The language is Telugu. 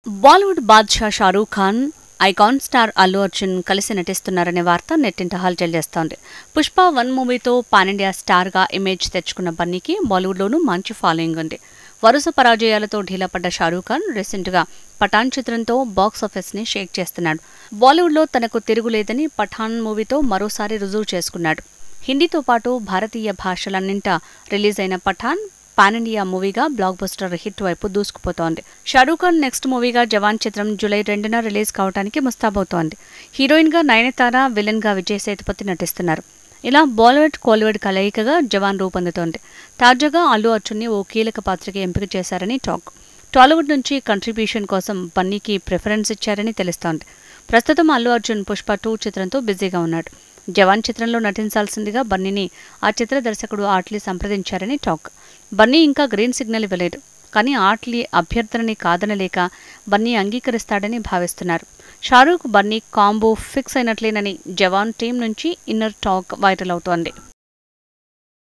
బాలీవుడ్ బాద్షా షారూఖ్ ఖాన్, ఐకాన్ స్టార్ అల్లు అర్జున్ కలిసి నటిస్తున్నారనే వార్త నెట్టింట హల్చల్ చేస్తోంది. పుష్ప 1 మూవీతో పాన్ ఇండియా స్టార్గా ఇమేజ్ తెచ్చుకున్న బన్నీకి బాలీవుడ్లోనూ మంచి ఫాలోయింగ్ ఉంది. వరుస పరాజయాలతో ఢీలాపడ్డ షారూఖ్ ఖాన్ రీసెంట్గా పఠాన్ చిత్రంతో బాక్సాఫీస్ని షేక్ చేస్తున్నాడు. బాలీవుడ్లో తనకు తిరుగులేదని పఠాన్ మూవీతో మరోసారి రుజువు చేసుకున్నాడు. హిందీతో పాటు భారతీయ భాషలన్నింటా రిలీజ్ అయిన పఠాన్ పాన్ ఇండియా మూవీగా బ్లాక్ బస్టర్ హిట్ వైపు దూసుకుపోతోంది. షారూఖ్ ఖాన్ నెక్స్ట్ మూవీగా జవాన్ చిత్రం జూలై 2న రిలీజ్ కావడానికి ముస్తాబవుతోంది. హీరోయిన్గా నయనతార, విలన్గా విజయ్ సేతుపతి నటిస్తున్నారు. ఇలా బాలీవుడ్ కోలీవుడ్ కలయికగా జవాన్ రూపొందుతోంది. తాజాగా అల్లు అర్జున్ని ఓ కీలక పాత్రకి ఎంపిక చేశారని టాక్. టాలీవుడ్ నుంచి కంట్రిబ్యూషన్ కోసం బన్నీకి ప్రిఫరెన్స్ ఇచ్చారని తెలుస్తోంది. ప్రస్తుతం అల్లు అర్జున్ పుష్ప 2 చిత్రంతో బిజీగా ఉన్నాడు. జవాన్ చిత్రంలో నటించాల్సిందిగా బన్నీని ఆ చిత్ర దర్శకుడు ఆట్లీ సంప్రదించారని టాక్. బన్నీ ఇంకా గ్రీన్ సిగ్నల్ ఇవ్వలేదు. కానీ ఆట్లీ అభ్యర్థనని కాదనలేక బన్నీ అంగీకరిస్తాడని భావిస్తున్నారు. షారూఖ్, బన్నీ కాంబో ఫిక్స్ అయినట్లేనని జవాన్ టీం నుంచి ఇన్నర్ టాక్ వైరల్ అవుతోంది.